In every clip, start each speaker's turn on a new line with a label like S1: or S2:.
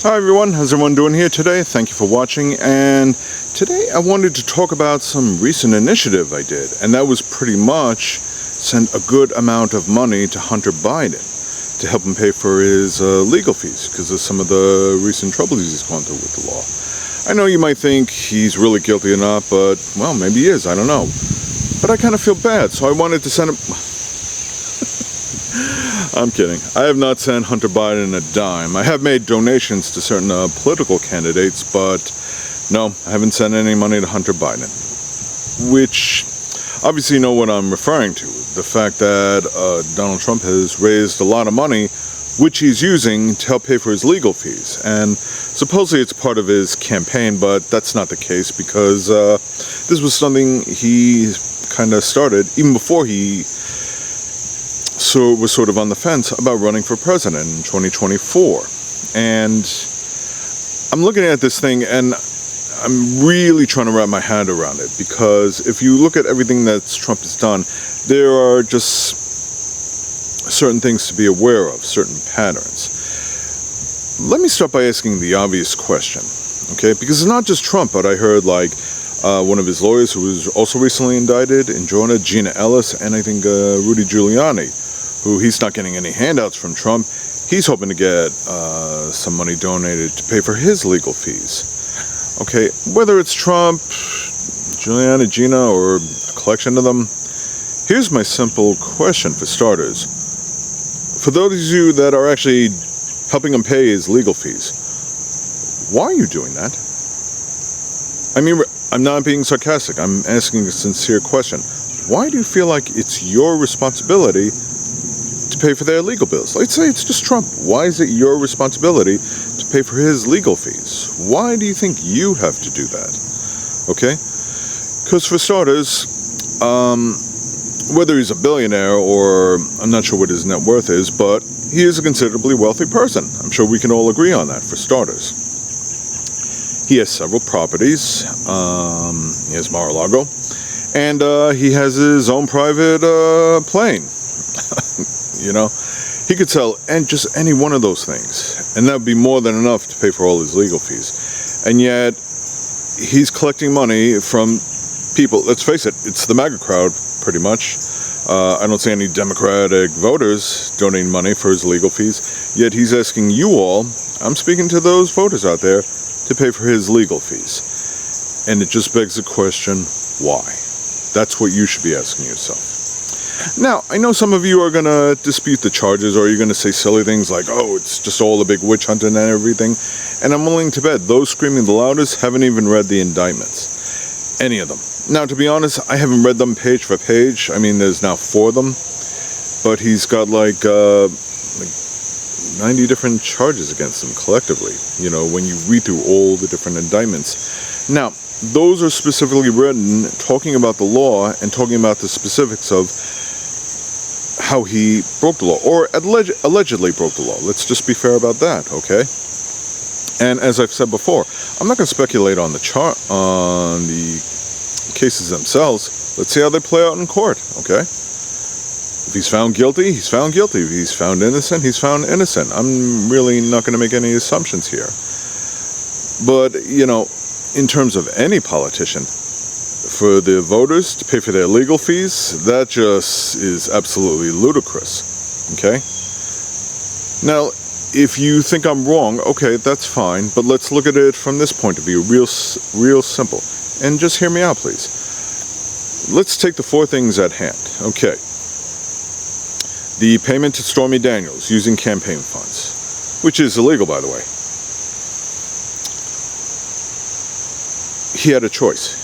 S1: Hi everyone, how's everyone doing here today? Thank you for watching, and today I wanted to talk about some recent initiative I did, and that was pretty much send a good amount of money to Hunter Biden to help him pay for his legal fees because of some of the recent troubles he's gone through with the law. I know you might think he's really guilty or not, but well, maybe he is, I don't know. But I kind of feel bad, so I wanted to send him... I'm kidding. I have not sent Hunter Biden a dime. I have made donations to certain political candidates, but no, I haven't sent any money to Hunter Biden. Which, obviously you know what I'm referring to. The fact that Donald Trump has raised a lot of money, which he's using to help pay for his legal fees. And supposedly it's part of his campaign, but that's not the case because this was something he kind of started even before he was sort of on the fence about running for president in 2024. And I'm looking at this thing and I'm really trying to wrap my head around it, because if you look at everything that Trump has done, there are just certain things to be aware of, certain patterns. Let me start by asking the obvious question, okay? Because it's not just Trump, but I heard like one of his lawyers who was also recently indicted in Georgia, Gina Ellis, and I think Rudy Giuliani, who he's not getting any handouts from Trump. He's hoping to get some money donated to pay for his legal fees. Okay, whether it's Trump, Giuliani, Gina, or a collection of them, here's my simple question for starters. For those of you that are actually helping him pay his legal fees, why are you doing that? I mean, I'm not being sarcastic. I'm asking a sincere question. Why do you feel like it's your responsibility to pay for their legal bills? Let's say it's just Trump. Why is it your responsibility to pay for his legal fees? Why do you think you have to do that? Okay? Because for starters, whether he's a billionaire or I'm not sure what his net worth is, but he is a considerably wealthy person. I'm sure we can all agree on that for starters. He has several properties. He has Mar-a-Lago, and he has his own private plane. You know, he could sell just any one of those things, and that would be more than enough to pay for all his legal fees. And yet, he's collecting money from people. Let's face it, it's the MAGA crowd, pretty much. I don't see any Democratic voters donating money for his legal fees, yet he's asking you all, I'm speaking to those voters out there, to pay for his legal fees. And it just begs the question, why? That's what you should be asking yourself. Now, I know some of you are going to dispute the charges, or you're going to say silly things like, oh, it's just all a big witch hunt and everything. And I'm willing to bet those screaming the loudest haven't even read the indictments. Any of them. Now, to be honest, I haven't read them page for page. I mean, there's now 4 of them. But he's got like 90 different charges against him collectively, you know, when you read through all the different indictments. Now, those are specifically written talking about the law and talking about the specifics of how he broke the law, or allegedly broke the law. Let's just be fair about that, okay? And as I've said before, I'm not going to speculate on the cases themselves. Let's see how they play out in court, okay? If he's found guilty, he's found guilty. If he's found innocent, he's found innocent. I'm really not going to make any assumptions here. But, you know, in terms of any politician, for the voters to pay for their legal fees, that just is absolutely ludicrous, okay? Now, if you think I'm wrong, okay, that's fine, but let's look at it from this point of view, real simple. And just hear me out, please. Let's take the 4 things at hand, okay? The payment to Stormy Daniels using campaign funds, which is illegal, by the way. He had a choice.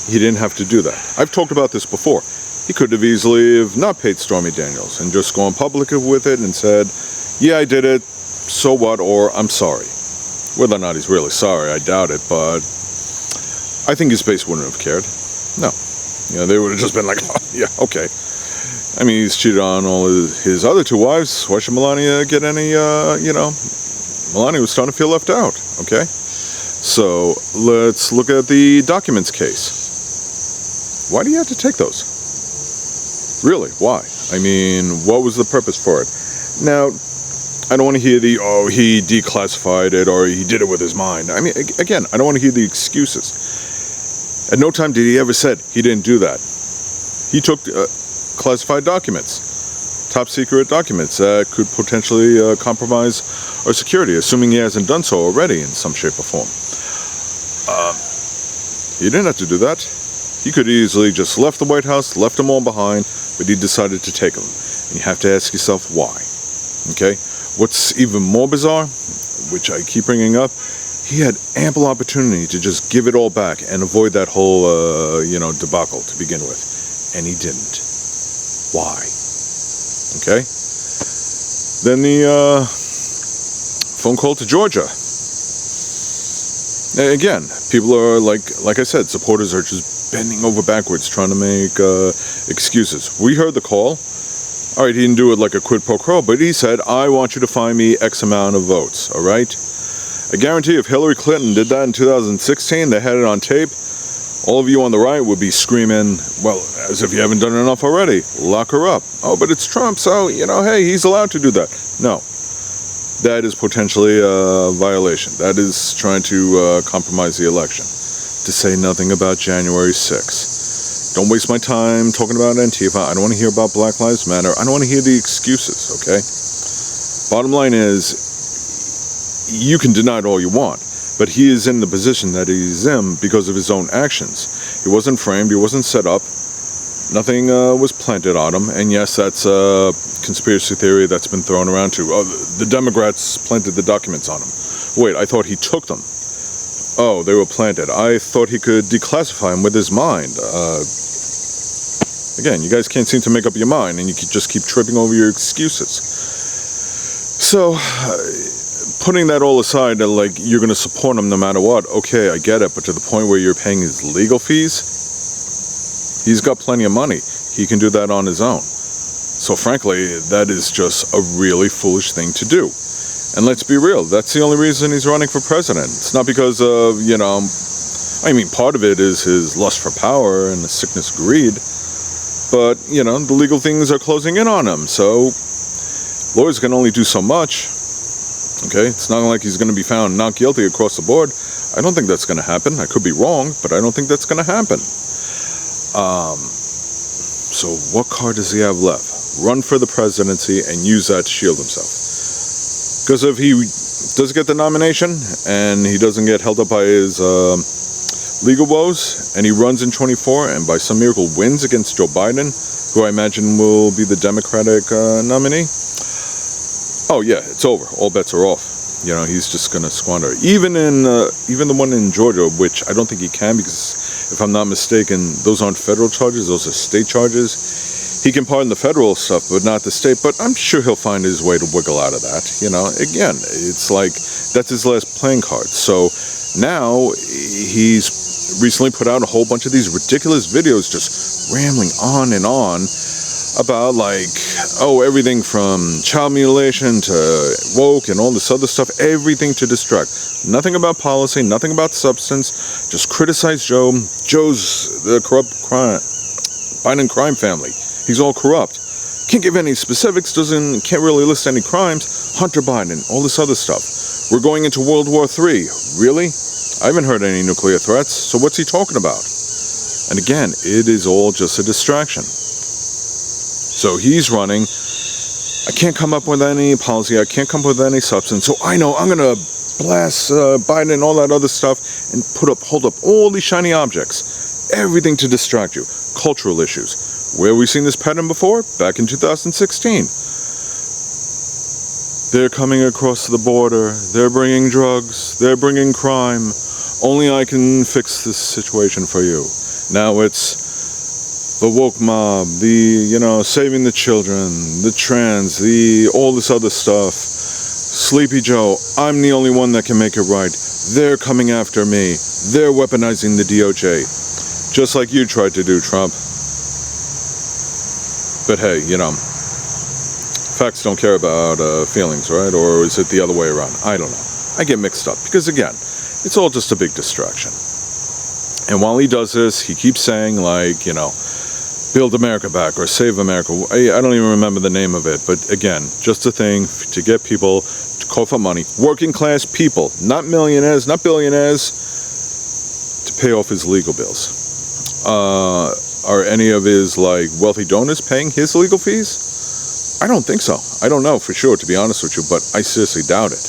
S1: He didn't have to do that. I've talked about this before. He could have easily have not paid Stormy Daniels and just gone public with it and said, yeah, I did it, so what, or I'm sorry. Whether or not he's really sorry, I doubt it, but I think his base wouldn't have cared. No. You know, they would have just been like, oh, yeah, okay. I mean, he's cheated on all his other 2 wives. Why should Melania get any, you know, Melania was starting to feel left out, okay? So, let's look at the documents case. Why do you have to take those? Really, why? I mean, what was the purpose for it? Now, I don't want to hear the, oh, he declassified it or he did it with his mind. I mean, again, I don't want to hear the excuses. At no time did he ever said he didn't do that. He took classified documents, top secret documents that could potentially compromise our security, assuming he hasn't done so already in some shape or form. He didn't have to do that. He could easily just left the White House, left them all behind, but he decided to take them. And you have to ask yourself why. Okay? What's even more bizarre, which I keep bringing up, he had ample opportunity to just give it all back and avoid that whole, debacle to begin with. And he didn't. Why? Okay? Then the phone call to Georgia. Again, people are, like I said, supporters are just bending over backwards trying to make excuses. We heard the call. All right, he didn't do it like a quid pro quo, but he said, I want you to find me X amount of votes, all right? I guarantee if Hillary Clinton did that in 2016, they had it on tape, all of you on the right would be screaming, well, as if you haven't done enough already, lock her up. Oh, but it's Trump, so, hey, he's allowed to do that. No. That is potentially a violation. That is trying to compromise the election. To say nothing about January 6th. Don't waste my time talking about Antifa. I don't want to hear about Black Lives Matter. I don't want to hear the excuses, okay? Bottom line is, you can deny it all you want, but he is in the position that he's in because of his own actions. He wasn't framed. He wasn't set up. Nothing was planted on him. And yes, that's a conspiracy theory that's been thrown around too. The Democrats planted the documents on him. Wait, I thought he took them. Oh, they were planted. I thought he could declassify them with his mind. Again, you guys can't seem to make up your mind, and you just keep tripping over your excuses. So, putting that all aside, like you're going to support him no matter what, okay, I get it, but to the point where you're paying his legal fees, he's got plenty of money. He can do that on his own. So frankly, that is just a really foolish thing to do. And let's be real, that's the only reason he's running for president. It's not because of, part of it is his lust for power and the sickness of greed. But, the legal things are closing in on him. So lawyers can only do so much. Okay, it's not like he's going to be found not guilty across the board. I don't think that's going to happen. I could be wrong, but I don't think that's going to happen. So what card does he have left? Run for the presidency and use that to shield himself. Because if he does get the nomination and he doesn't get held up by his legal woes and he runs in 24 and by some miracle wins against Joe Biden, who I imagine will be the Democratic nominee, oh yeah, it's over. All bets are off. He's just going to squander. Even the one in Georgia, which I don't think he can because, if I'm not mistaken, those aren't federal charges. Those are state charges. He can pardon the federal stuff, but not the state. But I'm sure he'll find his way to wiggle out of that. Again, it's like that's his last playing card. So now he's recently put out a whole bunch of these ridiculous videos just rambling on and on about everything from child mutilation to woke and all this other stuff, everything to distract. Nothing about policy, nothing about substance, just criticize Joe's the corrupt Biden crime family. He's all corrupt. Can't give any specifics, can't really list any crimes. Hunter Biden, all this other stuff. We're going into World War III. Really? I haven't heard any nuclear threats, so what's he talking about? And again, it is all just a distraction. So he's running. I can't come up with any policy. I can't come up with any substance. So I know I'm going to blast Biden and all that other stuff and hold up all these shiny objects. Everything to distract you. Cultural issues. Where have we seen this pattern before? Back in 2016. They're coming across the border. They're bringing drugs. They're bringing crime. Only I can fix this situation for you. Now it's the woke mob, saving the children, the trans, all this other stuff. Sleepy Joe, I'm the only one that can make it right. They're coming after me. They're weaponizing the DOJ. Just like you tried to do, Trump. But hey, facts don't care about feelings, right? Or is it the other way around? I don't know. I get mixed up because, again, it's all just a big distraction. And while he does this, he keeps saying, Build America Back or Save America. I don't even remember the name of it, but again, just a thing to get people to cough up money. Working class people, not millionaires, not billionaires, to pay off his legal bills. Are any of his wealthy donors paying his legal fees? I don't think so. I don't know for sure, to be honest with you, but I seriously doubt it.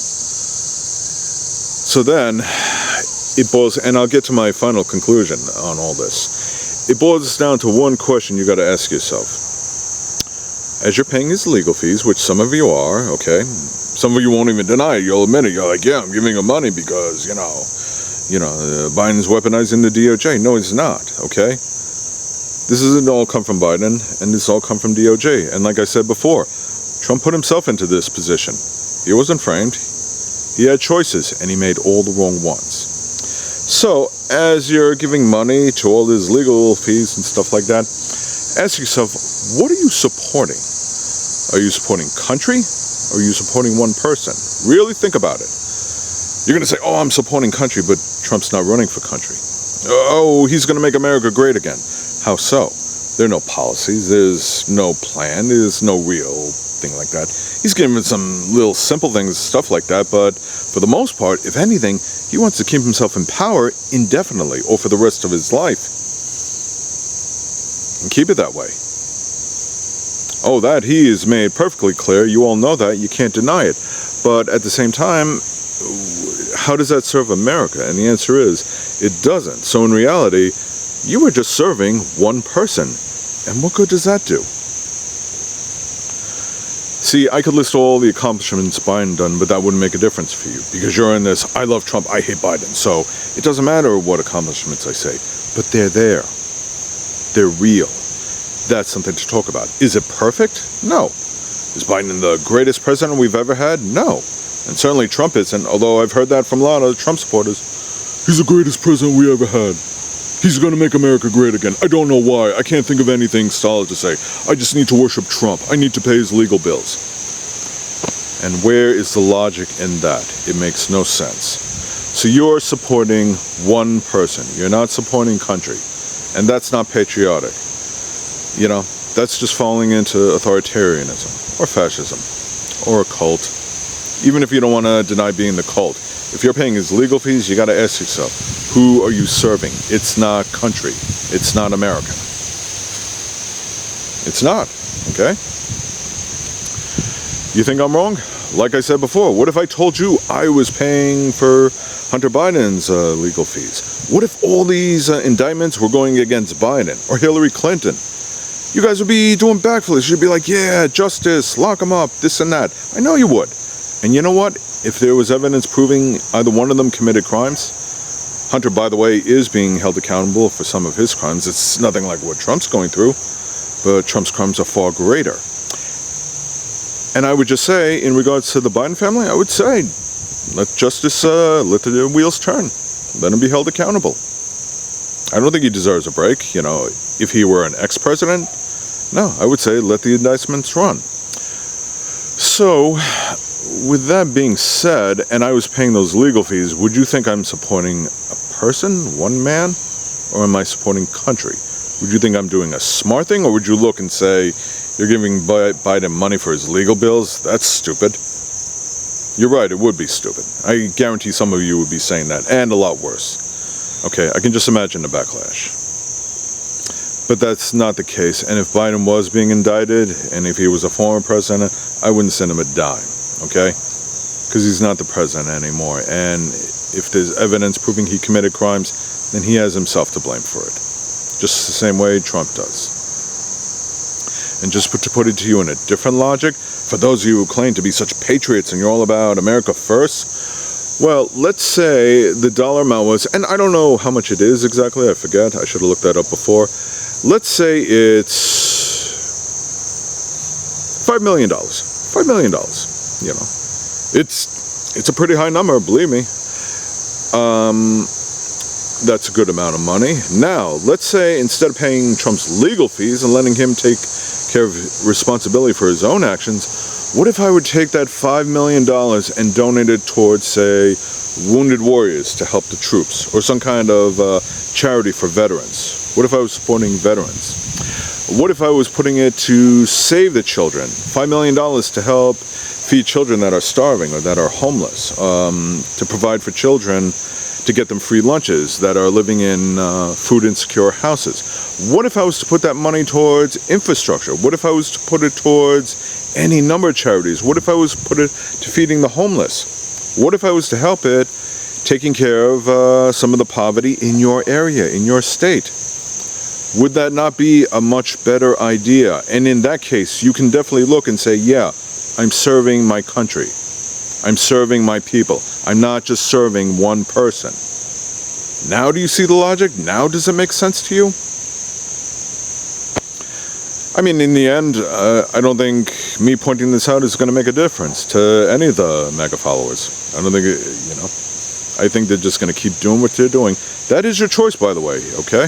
S1: So then, it boils, and I'll get to my final conclusion on all this. It boils down to one question you got to ask yourself. As you're paying his legal fees, which some of you are, okay, some of you won't even deny it. You'll admit it. You're like, yeah, I'm giving him money because, Biden's weaponizing the DOJ. No, he's not, okay? This doesn't all come from Biden, and this all come from DOJ. And like I said before, Trump put himself into this position. He wasn't framed. He had choices, and he made all the wrong ones. So, as you're giving money to all his legal fees and stuff like that, ask yourself, what are you supporting? Are you supporting country, or are you supporting one person? Really think about it. You're going to say, oh, I'm supporting country, but Trump's not running for country. Oh, he's going to make America great again. How so? There are no policies, there's no plan, there's no real thing like that. He's giving some little simple things, stuff like that, but for the most part, if anything, he wants to keep himself in power indefinitely or for the rest of his life. And keep it that way. Oh, that he is made perfectly clear. You all know that. You can't deny it. But at the same time, how does that serve America? And the answer is, it doesn't. So in reality, you are just serving one person. And what good does that do? See, I could list all the accomplishments Biden done, but that wouldn't make a difference for you. Because you're in this, I love Trump, I hate Biden. So it doesn't matter what accomplishments I say. But they're there. They're real. That's something to talk about. Is it perfect? No. Is Biden the greatest president we've ever had? No. And certainly Trump isn't, although I've heard that from a lot of Trump supporters. He's the greatest president we ever had. He's going to make America great again. I don't know why. I can't think of anything solid to say. I just need to worship Trump. I need to pay his legal bills. And where is the logic in that? It makes no sense. So you're supporting one person. You're not supporting country. And that's not patriotic. That's just falling into authoritarianism or fascism or a cult. Even if you don't want to deny being the cult. If you're paying his legal fees, you got to ask yourself, who are you serving? It's not country. It's not America. It's not, okay? You think I'm wrong? Like I said before, what if I told you I was paying for Hunter Biden's legal fees? What if all these indictments were going against Biden or Hillary Clinton? You guys would be doing backflips. You'd be like, yeah, justice, lock them up, this and that. I know you would. And you know what? If there was evidence proving either one of them committed crimes, Hunter, by the way, is being held accountable for some of his crimes. It's nothing like what Trump's going through, but Trump's crimes are far greater. And I would just say, in regards to the Biden family, I would say, let justice, let the wheels turn. Let him be held accountable. I don't think he deserves a break. If he were an ex-president, no, I would say let the indictments run. So, with that being said, and I was paying those legal fees, would you think I'm supporting a person, one man, or am I supporting country? Would you think I'm doing a smart thing, or would you look and say, you're giving Biden money for his legal bills? That's stupid. You're right, it would be stupid. I guarantee some of you would be saying that, and a lot worse. Okay, I can just imagine the backlash. But that's not the case, and if Biden was being indicted, and if he was a former president, I wouldn't send him a dime. Okay? Because he's not the president anymore. And if there's evidence proving he committed crimes, then he has himself to blame for it. Just the same way Trump does. And just to put it to you in a different logic, for those of you who claim to be such patriots and you're all about America first, well, let's say the dollar amount was, and I don't know how much it is exactly, I forget, I should have looked that up before. Let's say it's $5 million. $5 million. It's a pretty high number, believe me. That's a good amount of money. Now, let's say instead of paying Trump's legal fees and letting him take care of responsibility for his own actions, what if I would take that $5 million and donate it towards, say, wounded warriors to help the troops, or some kind of charity for veterans? What if I was supporting veterans? What if I was putting it to save the children? $5 million to help feed children that are starving or that are homeless, to provide for children, to get them free lunches that are living in food insecure houses. What if I was to put that money towards infrastructure? What if I was to put it towards any number of charities? What if I was to put it to feeding the homeless? What if I was to help it taking care of some of the poverty in your area, in your state? Would that not be a much better idea? And in that case, you can definitely look and say, yeah, I'm serving my country. I'm serving my people. I'm not just serving one person. Now do you see the logic? Now does it make sense to you? I mean, in the end, I don't think me pointing this out is going to make a difference to any of the MAGA followers. I don't think, I think they're just going to keep doing what they're doing. That is your choice, by the way, okay?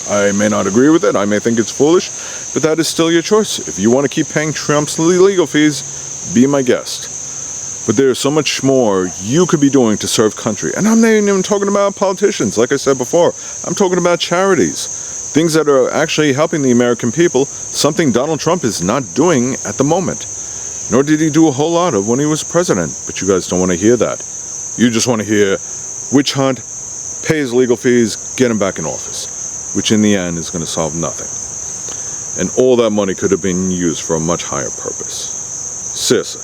S1: I may not agree with it. I may think it's foolish, but that is still your choice. If you want to keep paying Trump's legal fees, be my guest. But there's so much more you could be doing to serve country. And I'm not even talking about politicians, like I said before. I'm talking about charities. Things that are actually helping the American people, something Donald Trump is not doing at the moment. Nor did he do a whole lot of when he was president. But you guys don't want to hear that. You just want to hear witch hunt, pay his legal fees, get him back in office. Which in the end is going to solve nothing. And all that money could have been used for a much higher purpose. Seriously.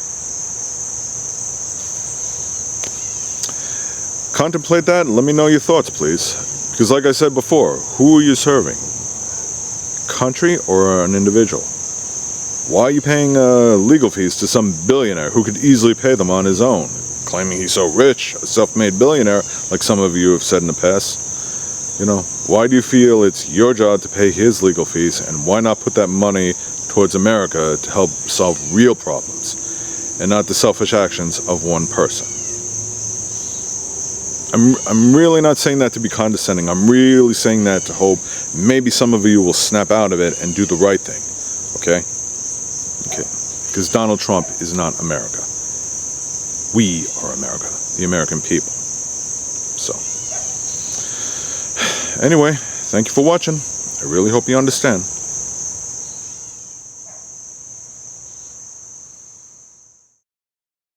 S1: Contemplate that and let me know your thoughts, please. Because like I said before, who are you serving? Country or an individual? Why are you paying legal fees to some billionaire who could easily pay them on his own? Claiming he's so rich, a self-made billionaire, like some of you have said in the past. You know, why do you feel it's your job to pay his legal fees, and why not put that money towards America to help solve real problems and not the selfish actions of one person? I'm really not saying that to be condescending. I'm really saying that to hope maybe some of you will snap out of it and do the right thing. Okay? Okay. Because Donald Trump is not America. We are America, the American people. So, anyway, thank you for watching. I really hope you understand.